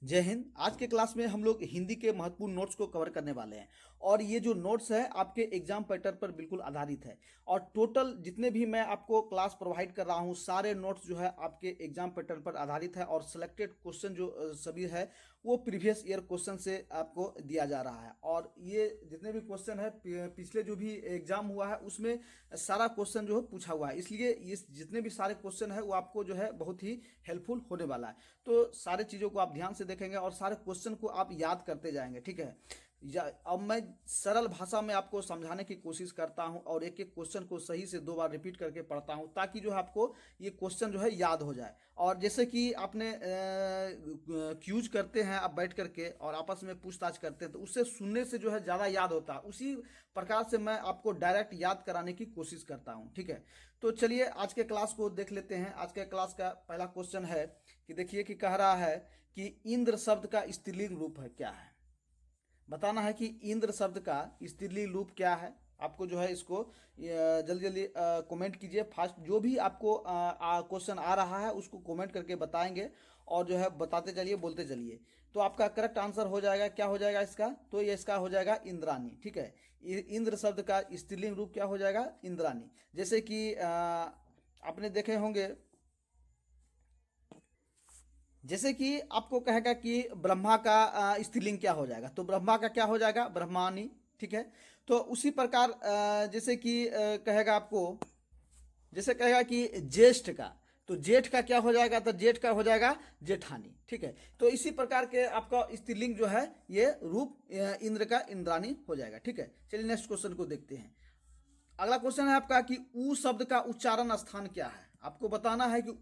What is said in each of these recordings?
जय हिंद। आज के क्लास में हम लोग हिंदी के महत्वपूर्ण नोट्स को कवर करने वाले हैं और ये जो नोट्स है आपके एग्जाम पैटर्न पर बिल्कुल आधारित है और टोटल जितने भी मैं आपको क्लास प्रोवाइड कर रहा हूँ सारे नोट्स जो है आपके एग्जाम पैटर्न पर आधारित है और सिलेक्टेड क्वेश्चन जो सभी है वो प्रीवियस ईयर क्वेश्चन से आपको दिया जा रहा है। और ये जितने भी क्वेश्चन है पिछले जो भी एग्जाम हुआ है उसमें सारा क्वेश्चन जो है पूछा हुआ है, इसलिए ये जितने भी सारे क्वेश्चन है वो आपको जो है बहुत ही हेल्पफुल होने वाला है। तो सारे चीज़ों को आप ध्यान से देखेंगे और सारे क्वेश्चन को आप याद करते जाएंगे, ठीक है। अब मैं सरल भाषा में आपको समझाने की कोशिश करता हूं और एक एक क्वेश्चन को सही से 2 बार रिपीट करके पढ़ता हूं ताकि जो है आपको ये क्वेश्चन जो है याद हो जाए। और जैसे कि आपने क्यूज करते हैं आप बैठ करके और आपस में पूछताछ करते हैं तो उससे सुनने से जो है ज़्यादा याद होता है, उसी प्रकार से मैं आपको डायरेक्ट याद कराने की कोशिश करता हूँ, ठीक है। तो चलिए आज के क्लास को देख लेते हैं। आज के क्लास का पहला क्वेश्चन है कि देखिए कि कह रहा है कि इंद्र शब्द का स्त्रीलिंग रूप है क्या है। बताना है कि इंद्र शब्द का स्त्रीलिंग रूप क्या है। आपको जो है इसको जल्दी जल्दी कमेंट कीजिए। फास्ट जो भी आपको क्वेश्चन आ रहा है उसको कमेंट करके बताएंगे और जो है बताते चलिए, बोलते चलिए। तो आपका करेक्ट आंसर हो जाएगा, क्या हो जाएगा इसका, तो ये इसका हो जाएगा इंद्रानी, ठीक है। इंद्र शब्द का स्त्रीलिंग रूप क्या हो जाएगा, इंद्रानी। जैसे कि आपने देखे होंगे, जैसे कि आपको कहेगा कि ब्रह्मा का स्त्रीलिंग क्या हो जाएगा, तो ब्रह्मा का क्या हो जाएगा, ब्रह्मानी, ठीक है। तो उसी प्रकार जैसे कि कहेगा आपको, जैसे कहेगा कि ज्येष्ठ का, तो जेठ का क्या हो जाएगा, तो जेठ का हो जाएगा जेठानी, ठीक है। तो इसी प्रकार के आपका स्त्रीलिंग जो है ये रूप इंद्र का इंद्रानी हो जाएगा, ठीक है। चलिए नेक्स्ट क्वेश्चन को देखते हैं। अगला क्वेश्चन है आपका कि ऊ शब्द का उच्चारण स्थान क्या है। आपको बताना है कि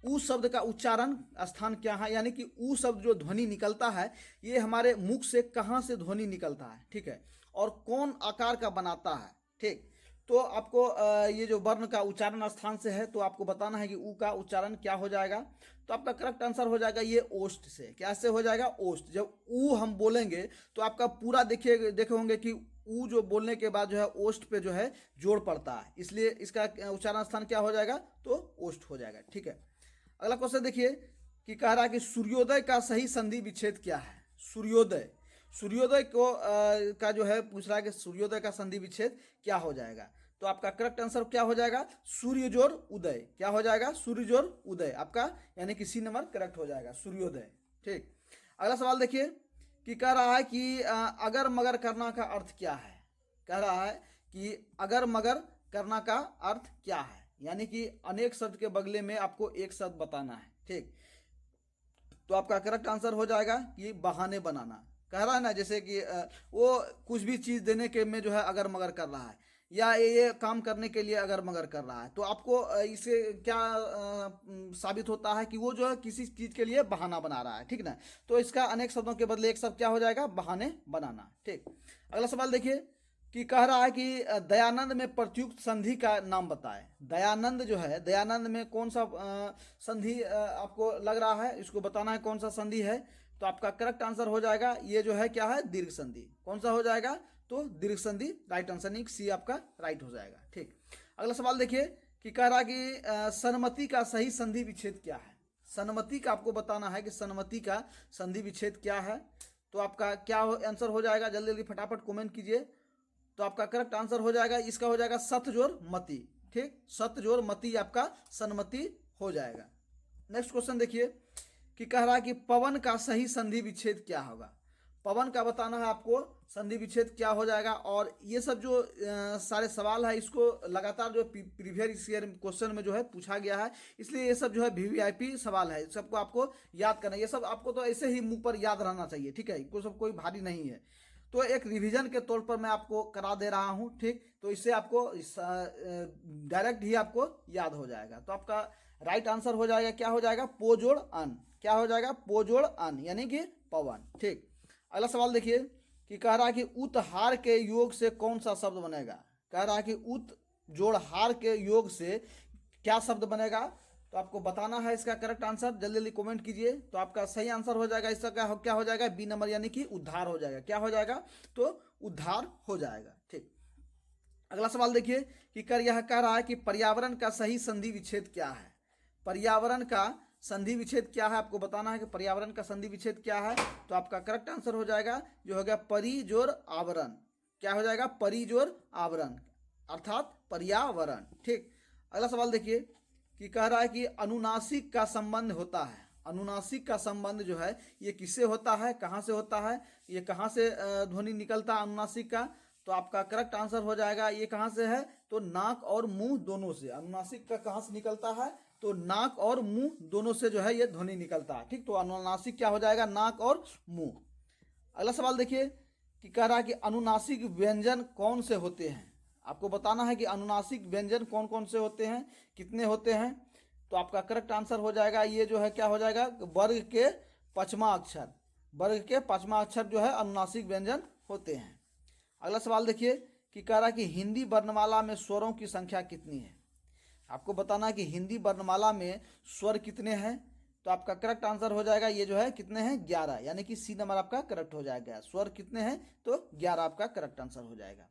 ऊ शब्द का उच्चारण स्थान क्या है, यानी कि ऊ शब्द जो ध्वनि निकलता है ये हमारे मुख से कहाँ से ध्वनि निकलता है, ठीक है, और कौन आकार का बनाता है, ठीक। तो आपको ये जो वर्ण का उच्चारण स्थान से है तो आपको बताना है कि ऊ का उच्चारण क्या हो जाएगा। तो आपका करेक्ट आंसर हो जाएगा ये ओष्ठ से। कैसे हो जाएगा, ओष्ठ। जब ऊ हम बोलेंगे तो आपका पूरा देखिए देखे होंगे कि ऊ जो बोलने के बाद जो है ओष्ठ पे जो है जोड़ पड़ता है, इसलिए इसका उच्चारण स्थान क्या हो जाएगा, तो ओष्ठ हो जाएगा, ठीक है। अगला क्वेश्चन देखिए कि कह रहा है कि सूर्योदय का सही संधि विच्छेद क्या है। सूर्योदय, सूर्योदय को का जो है पूछ रहा है कि सूर्योदय का संधि विच्छेद क्या हो जाएगा। तो आपका करेक्ट आंसर क्या हो जाएगा, सूर्य जोड़ उदय। क्या हो जाएगा, सूर्य जोड़ उदय आपका, यानी कि सी नंबर करेक्ट हो जाएगा, सूर्योदय, ठीक। अगला सवाल देखिए कि कह रहा है कि अगर मगर करना का अर्थ क्या है। कह रहा है कि अगर मगर करना का अर्थ क्या है, यानी कि अनेक शब्द के बगले में आपको एक शब्द बताना है, ठीक। तो आपका करेक्ट आंसर हो जाएगा कि बहाने बनाना। कह रहा है ना, जैसे कि वो कुछ भी चीज़ देने के में जो है अगर मगर कर रहा है या ये काम करने के लिए अगर मगर कर रहा है, तो आपको इससे क्या साबित होता है कि वो जो है किसी चीज़ के लिए बहाना बना रहा है, ठीक ना। तो इसका अनेक शब्दों के बदले एक शब्द क्या हो जाएगा, बहाने बनाना, ठीक। अगला सवाल देखिए कि कह रहा है कि दयानंद में प्रत्युक्त संधि का नाम बताए। दयानंद जो है, दयानंद में कौन सा संधि आपको लग रहा है, इसको बताना है कौन सा संधि है। तो आपका करेक्ट आंसर हो जाएगा ये जो है क्या है, दीर्घ संधि। कौन सा हो जाएगा, तो दीर्घ संधि राइट आंसर, नहीं सी आपका राइट हो जाएगा, ठीक। अगला सवाल देखिए कि कह रहा है कि सन्मति का सही संधि विच्छेद क्या है। सन्मति का आपको बताना है कि सन्मति का संधि विच्छेद क्या है। तो आपका क्या आंसर हो जाएगा, जल्दी जल्दी फटाफट कमेंट कीजिए। तो आपका करेक्ट आंसर हो जाएगा, इसका हो जाएगा सत जोड़ मति, ठीक। सत जोड़ मति आपका सन्मति हो जाएगा। नेक्स्ट क्वेश्चन देखिए कि कह रहा है कि पवन का सही संधि विच्छेद क्या होगा। पवन का बताना है आपको संधि विच्छेद क्या हो जाएगा। और ये सब जो सारे सवाल है इसको लगातार जो प्रीवियस ईयर क्वेश्चन में जो है पूछा गया है, इसलिए ये सब जो है वीवीआईपी सवाल है, सबको आपको याद करना है। ये सब आपको तो ऐसे ही मुंह पर याद रहना चाहिए, ठीक है, इनको सब कोई भारी नहीं है। तो एक रिवीजन के तौर पर मैं आपको करा दे रहा हूं, ठीक। तो इससे आपको डायरेक्ट ही आपको याद हो जाएगा। तो आपका राइट आंसर हो जाएगा, क्या हो जाएगा, पो जोड़ अन। क्या हो जाएगा, पो जोड़ अन, यानी कि पवन, ठीक। अगला सवाल देखिए कि कह रहा है कि उत हार के योग से कौन सा शब्द बनेगा। कह रहा है कि उत जोड़ हार के योग से क्या शब्द बनेगा। तो आपको बताना है इसका करेक्ट आंसर, जल्दी जल्दी कमेंट कीजिए। तो आपका सही आंसर हो जाएगा इसका क्या हो जाएगा, बी नंबर, यानी कि उद्धार हो जाएगा। क्या हो जाएगा, तो उद्धार हो जाएगा, ठीक। अगला सवाल देखिए कि यह कह रहा है कि पर्यावरण का सही संधि विच्छेद क्या है। पर्यावरण का संधि विच्छेद क्या है, आपको बताना है कि पर्यावरण का संधि विच्छेद क्या है। तो आपका करेक्ट आंसर हो जाएगा जो हो गया परिजोर आवरण। क्या हो जाएगा? परिजोर आवरण अर्थात पर्यावरण। ठीक, अगला सवाल देखिए कि कह रहा है कि अनुनासिक का संबंध होता है। अनुनासिक का संबंध जो है ये किससे होता है, कहाँ से होता है, ये कहाँ से ध्वनि निकलता है अनुनासिक का? तो आपका करेक्ट आंसर हो जाएगा ये कहाँ से है, तो नाक और मुंह दोनों से। अनुनासिक का कहाँ से निकलता है, तो नाक और मुंह दोनों से जो है ये ध्वनि निकलता है। ठीक, तो अनुनासिक क्या हो जाएगा, नाक और मुंह। अगला सवाल देखिए कि कह रहा है कि अनुनासिक व्यंजन कौन से होते हैं। आपको बताना है कि अनुनासिक व्यंजन कौन कौन से होते हैं, कितने होते हैं। तो आपका करेक्ट आंसर हो जाएगा ये जो है क्या हो जाएगा, वर्ग के पांचवा अक्षर। वर्ग के पांचवा अक्षर जो है अनुनासिक व्यंजन होते हैं। अगला सवाल देखिए कि कह रहा है कि हिंदी वर्णमाला में स्वरों की संख्या कितनी है। आपको बताना है कि हिंदी वर्णमाला में स्वर कितने हैं। तो आपका करेक्ट आंसर हो जाएगा ये जो है कितने हैं, 11, यानी कि सी नंबर आपका करेक्ट हो जाएगा। स्वर कितने हैं, तो 11 आपका करेक्ट आंसर हो जाएगा।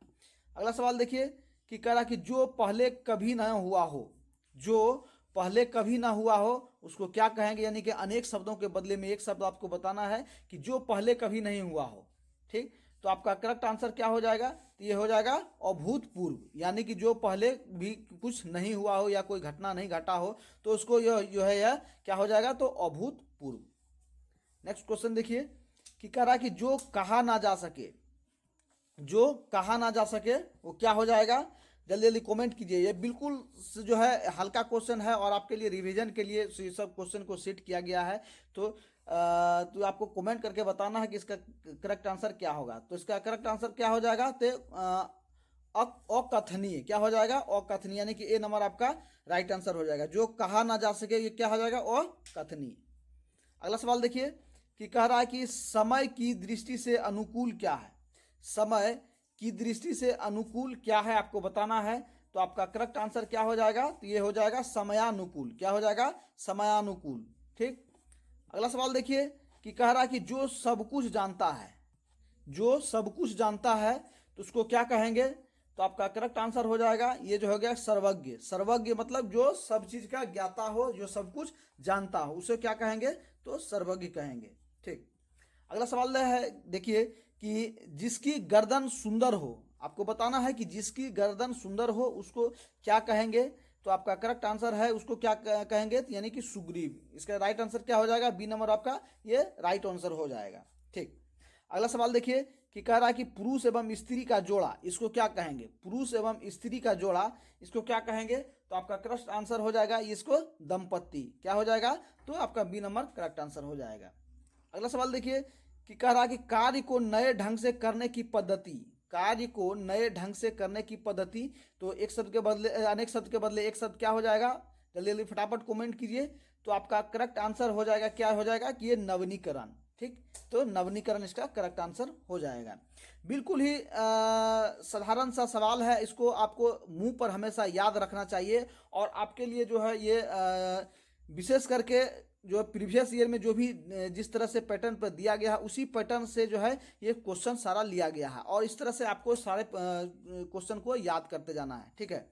अगला सवाल देखिए कि कह रहा कि जो पहले कभी ना हुआ हो, जो पहले कभी ना हुआ हो उसको क्या कहेंगे, यानी कि अनेक शब्दों के बदले में एक शब्द आपको बताना है कि जो पहले कभी नहीं हुआ हो। ठीक, तो आपका करेक्ट आंसर क्या हो जाएगा, तो ये हो जाएगा अभूतपूर्व, यानी कि जो पहले भी कुछ नहीं हुआ हो या कोई घटना नहीं घटा हो तो उसको यह जो है यह क्या हो जाएगा, तो अभूतपूर्व। नेक्स्ट क्वेश्चन देखिए कि कह रहा कि जो कहा ना जा सके, जो कहा ना जा सके वो क्या हो जाएगा, जल्दी जल्दी कमेंट कीजिए। ये बिल्कुल जो है हल्का क्वेश्चन है और आपके लिए रिवीजन के लिए ये सब क्वेश्चन को सेट किया गया है। तो आपको कमेंट करके बताना है कि इसका करेक्ट आंसर क्या होगा। तो इसका करेक्ट आंसर क्या हो जाएगा, तो अकथनीय। क्या हो जाएगा, अकथनीय, यानी कि ए नंबर आपका राइट आंसर हो जाएगा। जो कहा ना जा सके ये क्या हो जाएगा, अकथनीय। अगला सवाल देखिए कि कह रहा है कि समय की दृष्टि से अनुकूल क्या है। समय की दृष्टि से अनुकूल क्या है आपको बताना है। तो आपका करेक्ट आंसर क्या हो जाएगा, तो ये हो जाएगा समयानुकूल। क्या हो जाएगा, समयानुकूल। ठीक, अगला सवाल देखिए कि कह रहा है कि जो सब कुछ जानता है, जो सब कुछ जानता है तो उसको क्या कहेंगे। तो आपका करेक्ट आंसर हो जाएगा ये जो हो गया सर्वज्ञ। सर्वज्ञ मतलब जो सब चीज का ज्ञाता हो, जो सब कुछ जानता हो, उसे क्या कहेंगे, तो सर्वज्ञ कहेंगे। ठीक, अगला सवाल है देखिए कि जिसकी गर्दन सुंदर हो। आपको बताना है कि जिसकी गर्दन सुंदर हो उसको क्या कहेंगे। तो आपका करेक्ट आंसर है उसको क्या कहेंगे, यानी कि सुग्रीव। इसका राइट आंसर क्या हो जाएगा, बी नंबर आपका ये राइट आंसर हो जाएगा। ठीक, अगला सवाल देखिए कि कह रहा है कि पुरुष एवं स्त्री का जोड़ा, इसको क्या कहेंगे। पुरुष एवं स्त्री का जोड़ा इसको क्या कहेंगे। तो आपका करेक्ट आंसर हो जाएगा इसको दंपत्ति। क्या हो जाएगा, तो आपका बी नंबर करेक्ट आंसर हो जाएगा। अगला सवाल देखिए कि कह रहा है कि कार्य को नए ढंग से करने की पद्धति। कार्य को नए ढंग से करने की पद्धति, तो एक शब्द के बदले अनेक शब्द के बदले एक शब्द क्या हो जाएगा, जल्दी जल्दी फटाफट कमेंट कीजिए। तो आपका करेक्ट आंसर हो जाएगा, क्या हो जाएगा कि ये नवनीकरण। ठीक, तो नवनीकरण इसका करेक्ट आंसर हो जाएगा। बिल्कुल ही साधारण सा सवाल है, इसको आपको मुंह पर हमेशा याद रखना चाहिए। और आपके लिए जो है ये विशेष करके जो प्रीवियस ईयर में जो भी जिस तरह से पैटर्न पर दिया गया है उसी पैटर्न से जो है ये क्वेश्चन सारा लिया गया है और इस तरह से आपको सारे क्वेश्चन को याद करते जाना है। ठीक है,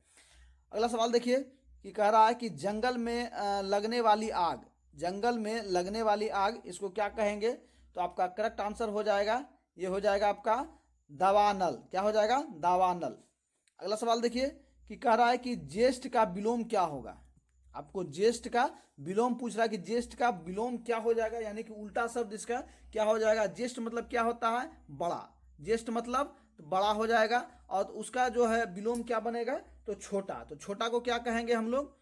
अगला सवाल देखिए कि कह रहा है कि जंगल में लगने वाली आग, जंगल में लगने वाली आग इसको क्या कहेंगे। तो आपका करेक्ट आंसर हो जाएगा ये हो जाएगा आपका दावानल। क्या हो जाएगा, दावानल। अगला सवाल देखिए कि कह रहा है कि ज्येष्ठ का विलोम क्या होगा। आपको ज्येष्ठ का विलोम पूछ रहा है कि ज्येष्ठ का विलोम क्या हो जाएगा, यानी कि उल्टा शब्द इसका क्या हो जाएगा। ज्येष्ठ मतलब क्या होता है, बड़ा। ज्येष्ठ मतलब बड़ा हो जाएगा और उसका जो है विलोम क्या बनेगा, तो छोटा। तो छोटा को क्या कहेंगे हम लोग,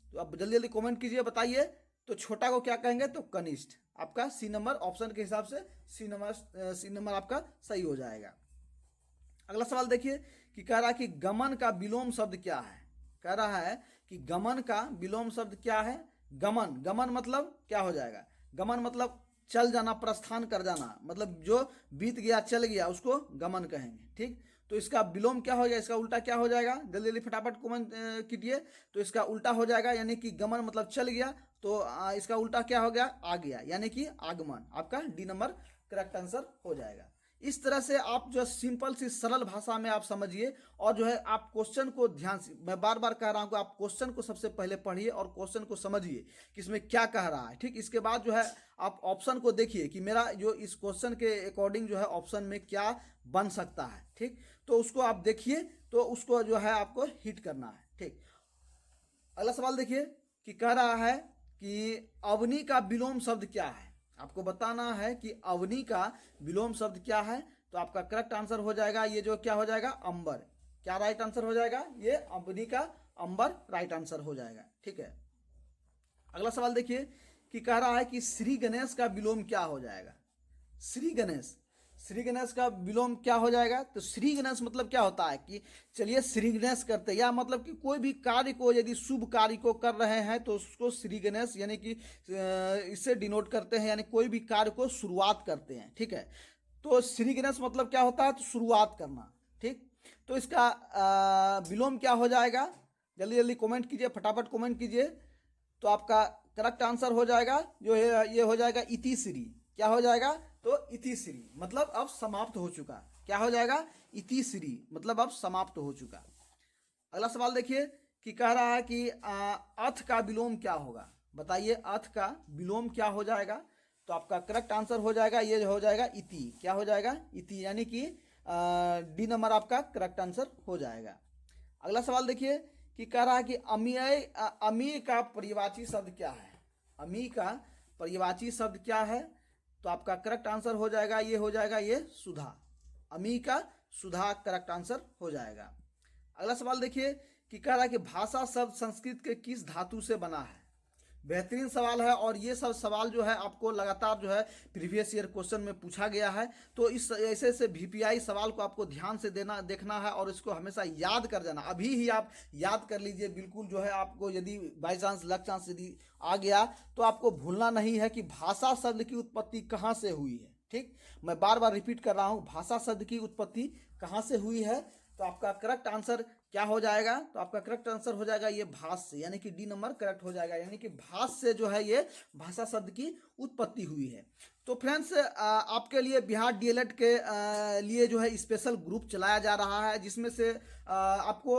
तो अब जल्दी जल्दी कमेंट कीजिए बताइए। तो छोटा को क्या कहेंगे, तो कनिष्ठ। आपका सी नंबर ऑप्शन के हिसाब से सी नंबर आपका सही हो जाएगा। अगला सवाल देखिए कि कह रहा है कि गमन का विलोम शब्द क्या है। कह रहा है कि गमन का विलोम शब्द क्या है। गमन, गमन मतलब क्या हो जाएगा, गमन मतलब चल जाना, प्रस्थान कर जाना, मतलब जो बीत गया चल गया उसको गमन कहेंगे। ठीक, तो इसका विलोम क्या हो जाएगा, इसका उल्टा क्या हो जाएगा, जल्दी जल्दी फटाफट कमेंट कीजिए। तो इसका उल्टा हो जाएगा, यानी कि गमन मतलब चल गया, तो इसका उल्टा क्या हो गया, आ गया, यानी कि आगमन। आपका डी नंबर करेक्ट आंसर हो जाएगा। इस तरह से आप जो है सिंपल सी सरल भाषा में आप समझिए, और जो है आप क्वेश्चन को ध्यान से, मैं बार बार कह रहा हूँ कि आप क्वेश्चन को सबसे पहले पढ़िए और क्वेश्चन को समझिए कि इसमें क्या कह रहा है। ठीक, इसके बाद जो है आप ऑप्शन को देखिए कि मेरा जो इस क्वेश्चन के अकॉर्डिंग जो है ऑप्शन में क्या बन सकता है। ठीक, तो उसको आप देखिए, तो उसको जो है आपको हिट करना है। ठीक, अगला सवाल देखिए कि कह रहा है कि अवनी का विलोम शब्द क्या है। आपको बताना है कि अवनी का विलोम शब्द क्या है। तो आपका करेक्ट आंसर हो जाएगा ये जो क्या हो जाएगा, अंबर। क्या राइट आंसर हो जाएगा, ये अवनी का अंबर राइट आंसर हो जाएगा। ठीक है, अगला सवाल देखिए कि कह रहा है कि श्री गणेश का विलोम क्या हो जाएगा। श्री गणेश, श्री गणेश का विलोम क्या हो जाएगा। तो श्री गणेश मतलब क्या होता है कि चलिए श्री गणेश करते हैं, या मतलब कि कोई भी कार्य को यदि शुभ कार्य को कर रहे हैं तो उसको श्री गणेश यानी कि इससे डिनोट करते हैं, यानी कोई भी कार्य को शुरुआत करते हैं। ठीक है, तो श्री गणेश मतलब क्या होता है, तो शुरुआत करना। ठीक, तो इसका विलोम क्या हो जाएगा, जल्दी जल्दी कमेंट कीजिए, फटाफट कमेंट कीजिए। तो आपका करेक्ट आंसर हो जाएगा जो है ये हो जाएगा इति श्री। क्या हो जाएगा, तो इति श्री मतलब अब समाप्त हो चुका। क्या हो जाएगा, इति श्री मतलब अब समाप्त हो चुका। अगला सवाल देखिए कि कह रहा है कि अथ का विलोम क्या होगा। बताइए अथ का विलोम क्या हो जाएगा। तो आपका करेक्ट आंसर हो जाएगा ये हो जाएगा इति। क्या हो जाएगा, इति, यानी कि डी नंबर आपका करेक्ट आंसर हो जाएगा। अगला सवाल देखिए कि कह रहा है कि अमी का पर्यायवाची शब्द क्या है। अमी का पर्यायवाची शब्द क्या है। तो आपका करेक्ट आंसर हो जाएगा ये हो जाएगा ये सुधा। अमी का सुधा करेक्ट आंसर हो जाएगा। अगला सवाल देखिए कि कह रहा है कि भाषा शब्द संस्कृत के किस धातु से बना है। बेहतरीन सवाल है, और ये सब सवाल जो है आपको लगातार जो है प्रीवियस ईयर क्वेश्चन में पूछा गया है। तो इस ऐसे ऐसे वीपीआई सवाल को आपको ध्यान से देखना है, और इसको हमेशा याद कर जाना। अभी ही आप याद कर लीजिए बिल्कुल, जो है आपको यदि बाई चांस लक चांस यदि आ गया तो आपको भूलना नहीं है कि भाषा शब्द की उत्पत्ति कहाँ से हुई है। ठीक, मैं बार बार रिपीट कर रहा हूँ, भाषा शब्द की उत्पत्ति कहाँ से हुई है। तो आपका करेक्ट आंसर क्या हो जाएगा, तो आपका करेक्ट आंसर हो जाएगा ये भाष से, यानी कि डी नंबर करेक्ट हो जाएगा, यानी कि भाष से जो है ये भाषा शब्द की उत्पत्ति हुई है। तो फ्रेंड्स आपके लिए बिहार डीएलएड के लिए जो है स्पेशल ग्रुप चलाया जा रहा है, जिसमें से आपको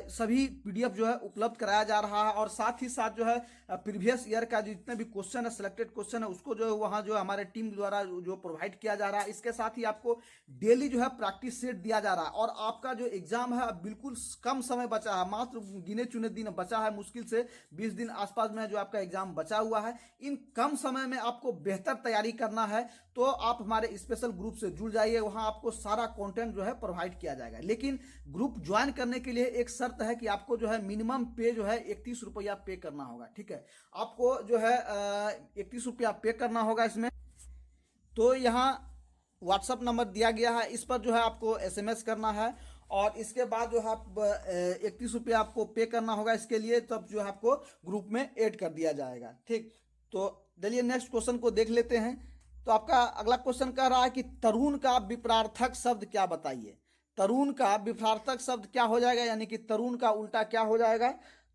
सभी पीडीएफ जो है उपलब्ध कराया जा रहा है, और साथ ही साथ जो है प्रीवियस ईयर का जितने भी क्वेश्चन है, सिलेक्टेड क्वेश्चन है, उसको जो है वहाँ जो हमारे टीम द्वारा जो प्रोवाइड किया जा रहा है। इसके साथ ही आपको डेली जो है प्रैक्टिस सेट दिया जा रहा है, और आपका जो एग्जाम है बिल्कुल कम समय बचा है, मात्र गिने चुने दिन बचा है, मुश्किल से 20 दिन आसपास में जो आपका एग्जाम बचा हुआ है। इन कम समय में आपको बेहतर तैयारी करना है तो आप हमारे स्पेशल ग्रुप से जुड़ जाइए, वहां आपको सारा कंटेंट जो है प्रोवाइड किया जाएगा। लेकिन ग्रुप ज्वाइन करने के लिए एक शर्त है कि आपको जो है मिनिमम पे जो है 31 रुपया पे करना होगा। ठीक है, आपको जो है 31 रुपया पे करना होगा इसमें। तो यहाँ व्हाट्सअप नंबर दिया गया है, इस पर जो है आपको एसएमएस करना है, और इसके बाद जो है आप 31 रुपया आपको पे करना होगा इसके लिए, तब जो है आपको ग्रुप में ऐड कर दिया जाएगा। ठीक, तो चलिए नेक्स्ट क्वेश्चन को देख लेते हैं। तो आपका अगला क्वेश्चन कह रहा है कि तरुण का विपरार्थक शब्द क्या बताइए। तरुण का विपरार्थक शब्द क्या हो जाएगा, यानी कि तरुण का उल्टा क्या हो जाएगा।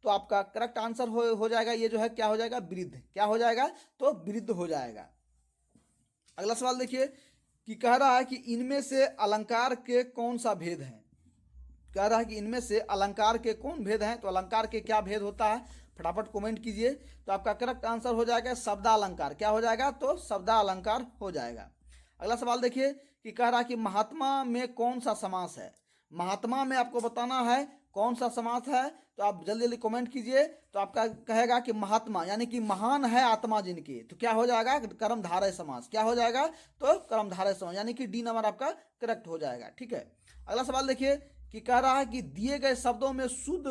तो आपका करेक्ट आंसर हो जाएगा ये जो है क्या हो जाएगा, वृद्ध। क्या हो जाएगा, तो वृद्ध हो जाएगा। अगला सवाल देखिए कि कह रहा है कि इनमें से अलंकार के कौन सा भेद है। कह रहा है कि इनमें से अलंकार के कौन भेद हैं। तो अलंकार के क्या भेद होता है, फटाफट कमेंट कीजिए। तो आपका करेक्ट आंसर हो जाएगा शब्दालंकार। क्या हो जाएगा, तो शब्दालंकार हो जाएगा। अगला सवाल देखिए कि कह रहा है कि महात्मा में कौन सा समास है। महात्मा में आपको बताना है कौन सा समास है, तो आप जल्दी जल्दी कमेंट कीजिए। तो आपका कहेगा कि महात्मा यानी कि महान है आत्मा जिनकी, तो क्या हो जाएगा, कर्मधारय समास। क्या हो जाएगा, तो कर्मधारय समास, यानी कि डी नंबर आपका करेक्ट हो जाएगा। ठीक है, अगला सवाल देखिए कि कह रहा है कि दिए गए शब्दों में शुद्ध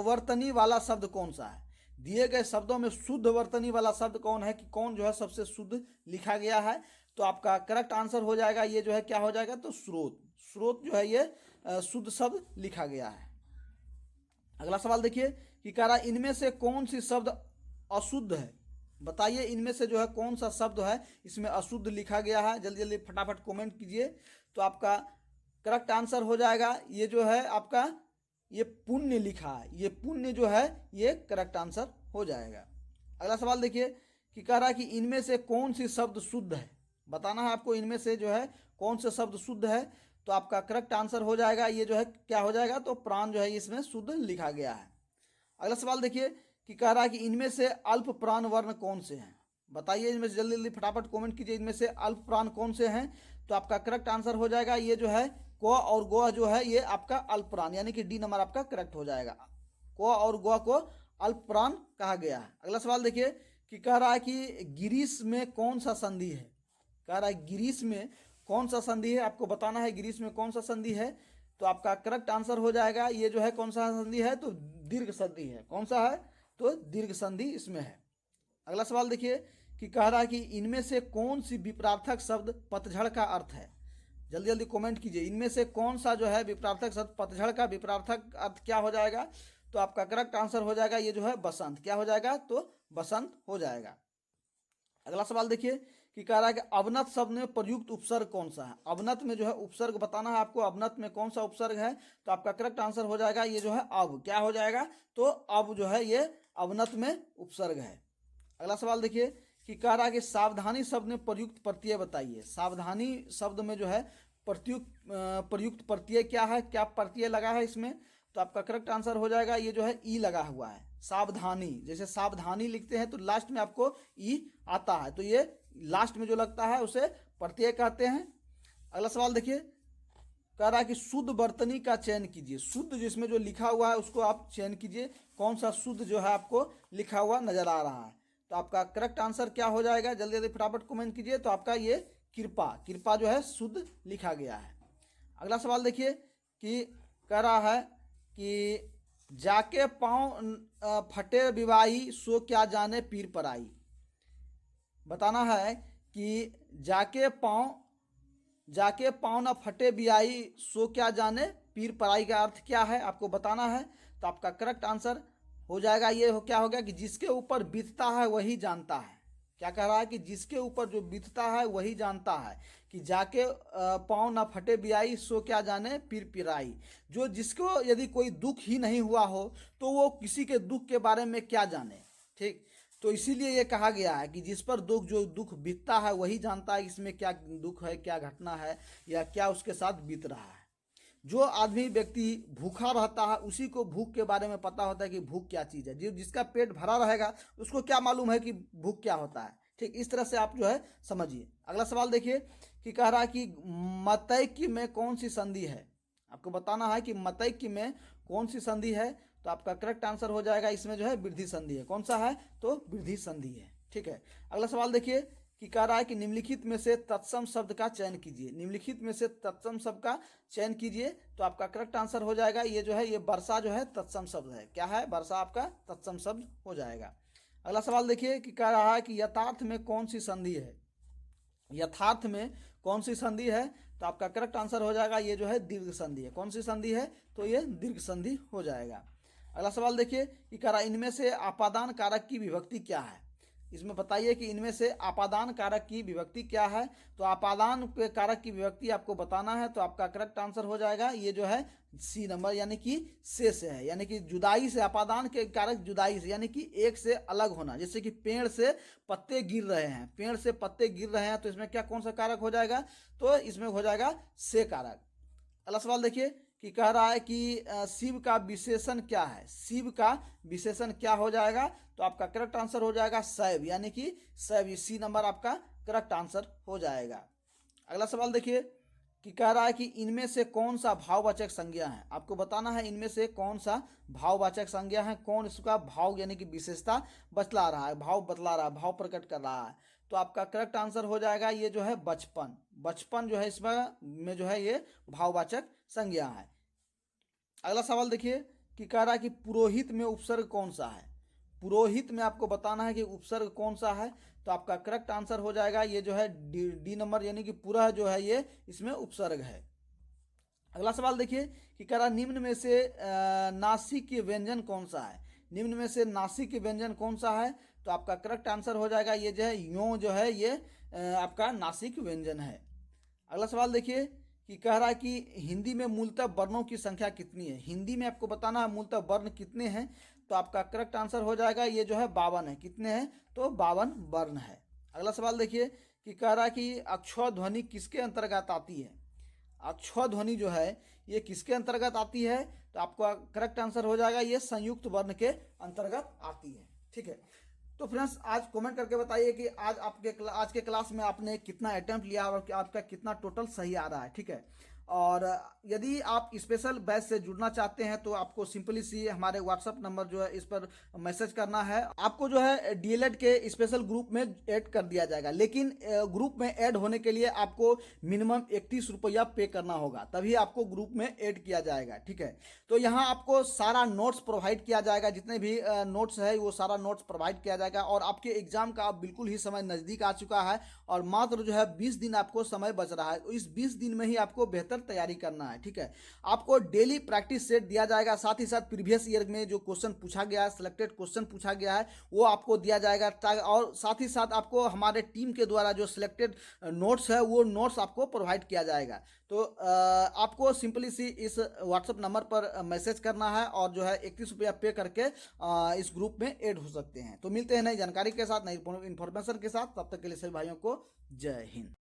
वर्तनी वाला शब्द कौन सा है। दिए गए शब्दों में शुद्ध वर्तनी वाला शब्द कौन है, कि कौन जो है सबसे शुद्ध लिखा गया है। तो आपका करेक्ट आंसर हो जाएगा ये जो है क्या हो जाएगा, तो स्रोत। स्रोत जो है ये शुद्ध शब्द लिखा गया है। अगला सवाल देखिए कि कह रहा है इनमें से कौन सी शब्द अशुद्ध है। बताइए इनमें से जो है कौन सा शब्द है इसमें अशुद्ध लिखा गया है। जल्दी जल्दी फटाफट कमेंट कीजिए। तो आपका करेक्ट आंसर हो जाएगा ये जो है आपका ये पुण्य लिखा है, ये पुण्य जो है ये करेक्ट आंसर हो जाएगा। अगला सवाल देखिए कि कह रहा है कि इनमें से कौन सी शब्द शुद्ध है। बताना है आपको इनमें से जो है कौन सा शब्द शुद्ध है। तो आपका करेक्ट आंसर हो जाएगा ये जो है क्या हो जाएगा, तो प्राण जो है इसमें शुद्ध लिखा गया है। अगला सवाल देखिए कि कह रहा है कि इनमें से अल्प प्राण वर्ण कौन से हैं। बताइए इनमें से, जल्दी जल्दी फटाफट कमेंट कीजिए, इनमें से अल्प प्राण कौन से हैं। तो आपका करेक्ट आंसर हो जाएगा ये जो है क और ग जो है ये आपका अल्प प्राण, यानी कि डी नंबर आपका करेक्ट हो जाएगा। क और ग को अल्प प्राण कहा गया है। अगला सवाल देखिए कि कह रहा है कि गिरीश में कौन सा संधि है। कह रहा है गिरीश में कौन सा संधि है, आपको बताना है गिरीश में कौन सा संधि है। तो आपका करेक्ट आंसर हो जाएगा ये जो है कौन सा संधि है, तो दीर्घ संधि है। कौन सा है, तो दीर्घ संधि इसमें है। अगला सवाल देखिए कि कह रहा है कि इनमें से कौन सी विपरार्थक शब्द पतझड़ का अर्थ है। जल्दी जल्दी कमेंट कीजिए, इनमें से कौन सा जो है विपरार्थक शब्द पतझड़ का विपरार्थक अर्थ क्या हो जाएगा। तो आपका करेक्ट आंसर हो जाएगा ये जो है बसंत। क्या हो जाएगा, तो बसंत हो जाएगा। अगला सवाल देखिए कि कह रहा है कि अवनत शब्द में प्रयुक्त उपसर्ग कौन सा है। अवनत में जो है उपसर्ग बताना है आपको, अवनत में कौन सा उपसर्ग है। तो आपका करेक्ट आंसर हो जाएगा ये जो है अब। क्या हो जाएगा, तो अब जो है ये अवनत में उपसर्ग है। अगला सवाल देखिए कि कह रहा है कि सावधानी शब्द में प्रयुक्त प्रत्यय बताइए। सावधानी शब्द में जो है प्रयुक्त प्रत्यय क्या है, क्या प्रत्यय लगा है इसमें। तो आपका करेक्ट आंसर हो जाएगा ये जो है ई लगा हुआ है। सावधानी, जैसे सावधानी लिखते हैं तो लास्ट में आपको ई आता है, तो ये लास्ट में जो लगता है उसे प्रत्यय कहते हैं। अगला सवाल देखिए कह रहा है कि शुद्ध वर्तनी का चयन कीजिए। शुद्ध जिसमें जो लिखा हुआ है उसको आप चयन कीजिए, कौन सा शुद्ध जो है आपको लिखा हुआ नजर आ रहा है। तो आपका करेक्ट आंसर क्या हो जाएगा, जल्दी जल्दी फटाफट कमेंट कीजिए। तो आपका ये कृपा, कृपा जो है शुद्ध लिखा गया है। अगला सवाल देखिए कि कह रहा है कि जाके पाँव फटे विवाही सो क्या जाने पीर पराई। बताना है कि जाके पाँव न फटे बियाई सो क्या जाने पीर पराई का अर्थ क्या है, आपको बताना है। तो आपका करेक्ट आंसर हो जाएगा ये क्या हो गया कि जिसके ऊपर बीतता है वही जानता है। क्या कह रहा है कि जिसके ऊपर जो बीतता है वही जानता है, कि जाके पाँव ना फटे बियाई सो क्या जाने पीर पिराई। जो जिसको यदि कोई दुख ही नहीं हुआ हो तो वो किसी के दुख के बारे में क्या जाने। ठीक, तो इसीलिए ये कहा गया है कि जिस पर जो दुख बीतता है वही जानता है इसमें क्या दुख है, क्या घटना है, या क्या उसके साथ बीत रहा है। जो आदमी व्यक्ति भूखा रहता है उसी को भूख के बारे में पता होता है कि भूख क्या चीज़ है। जिसका पेट भरा रहेगा उसको क्या मालूम है कि भूख क्या होता है। ठीक, इस तरह से आप जो है समझिए। अगला सवाल देखिए कि कह रहा है कि मतैक्य में कौन सी संधि है। आपको बताना है कि मतैक्य में कौन सी संधि है। तो आपका करेक्ट आंसर हो जाएगा इसमें जो है वृद्धि संधि है। कौन सा है, तो वृद्धि संधि है। ठीक है, अगला सवाल देखिए कि कह रहा है कि निम्नलिखित में से तत्सम शब्द का चयन कीजिए। निम्नलिखित में से तत्सम शब्द का चयन कीजिए। तो आपका करेक्ट आंसर हो जाएगा ये जो है ये वर्षा जो है तत्सम शब्द है। क्या है, वर्षा आपका तत्सम शब्द हो जाएगा। अगला सवाल देखिए कि कह रहा है कि यथार्थ में कौन सी संधि है। यथार्थ में कौन सी संधि है। तो आपका करेक्ट आंसर हो जाएगा ये जो है दीर्घ संधि है। कौन सी संधि है, तो ये दीर्घ संधि हो जाएगा। अगला सवाल देखिए कि कह रहा है इनमें से आपादान कारक की विभक्ति क्या है। इसमें बताइए कि इनमें से आपादान कारक की विभक्ति क्या है। तो आपादान कारक की विभक्ति आपको बताना है। तो आपका करेक्ट आंसर हो जाएगा ये जो है सी नंबर, यानी कि से है, यानी कि जुदाई से। आपादान के कारक जुदाई से, यानी कि एक से अलग होना। जैसे कि पेड़ से पत्ते गिर रहे हैं, पेड़ से पत्ते गिर रहे हैं, तो इसमें क्या कौन सा कारक हो जाएगा, तो इसमें हो जाएगा से कारक। अगला सवाल देखिए कि कह रहा है कि शिव का विशेषण क्या है। शिव का विशेषण क्या हो जाएगा। तो आपका करेक्ट आंसर हो जाएगा शैव, यानी कि शैव। सी नंबर आपका करेक्ट आंसर हो जाएगा। अगला सवाल देखिए कि कह रहा है कि इनमें से कौन सा भाववाचक संज्ञा है। आपको बताना है इनमें से कौन सा भाववाचक संज्ञा है, कौन इसका भाव यानी कि विशेषता बतला रहा है, भाव बतला रहा है, भाव प्रकट कर रहा है। तो आपका करेक्ट आंसर हो जाएगा ये जो है बचपन। बचपन जो है इसमें जो है ये भाववाचक संज्ञा है। अगला सवाल देखिए कि कह रहा है कि पुरोहित में उपसर्ग कौन सा है। पुरोहित में आपको बताना है कि उपसर्ग कौन सा है। तो आपका करेक्ट आंसर हो जाएगा ये जो है डी नंबर, यानी कि पूरा जो है ये इसमें उपसर्ग है। अगला सवाल देखिए कि कह रहा निम्न में से नासिक के व्यंजन कौन सा है। निम्न में से नासिक के व्यंजन कौन सा है। तो आपका करेक्ट आंसर हो जाएगा ये जो है यो जो है ये आपका नासिक व्यंजन है। अगला सवाल देखिए कि कह रहा है कि हिंदी में मूलतः वर्णों की संख्या कितनी है। हिंदी में आपको बताना है मूलतः वर्ण कितने हैं। तो आपका करेक्ट आंसर हो जाएगा ये जो है 52 है। कितने हैं, तो 52 वर्ण है। अगला सवाल देखिए कि कह रहा है कि अक्षौ ध्वनि किसके अंतर्गत आती है। अक्षौ ध्वनि जो है ये किसके अंतर्गत आती है, तो आपका करेक्ट आंसर हो जाएगा ये संयुक्त वर्ण के अंतर्गत आती है। ठीक है, तो फ्रेंड्स आज कमेंट करके बताइए कि आज के क्लास में आपने कितना अटेम्प्ट लिया और आपका कितना टोटल सही आ रहा है। ठीक है, और यदि आप स्पेशल बैच से जुड़ना चाहते हैं तो आपको सिंपली सी हमारे व्हाट्सअप नंबर जो है इस पर मैसेज करना है। आपको जो है डीएलएड के स्पेशल ग्रुप में ऐड कर दिया जाएगा, लेकिन ग्रुप में ऐड होने के लिए आपको मिनिमम 31 रुपया पे करना होगा, तभी आपको ग्रुप में ऐड किया जाएगा। ठीक है, तो यहाँ आपको सारा नोट्स प्रोवाइड किया जाएगा, जितने भी नोट्स है वो सारा नोट्स प्रोवाइड किया जाएगा। और आपके एग्जाम का बिल्कुल ही समय नज़दीक आ चुका है और मात्र जो है 20 दिन आपको समय बच रहा है। तो इस 20 दिन में ही आपको बेहतर तैयारी करना है। ठीक है, आपको डेली प्रैक्टिस सेट दिया जाएगा, साथ ही साथ प्रीवियस ईयर में जो क्वेश्चन पूछा गया है, सिलेक्टेड क्वेश्चन पूछा गया है वो आपको दिया जाएगा। और साथ ही साथ आपको हमारे टीम के द्वारा जो सिलेक्टेड नोट्स है वो नोट्स आपको प्रोवाइड किया जाएगा। तो आपको सिंपली सी इस व्हाट्सएप नंबर पर मैसेज करना है और जो है 31 रुपया पे करके इस ग्रुप में ऐड हो सकते हैं। तो मिलते हैं नई जानकारी के साथ, नई इन्फॉर्मेशन के साथ, तब तक के लिए सभी भाइयों को जय हिंद।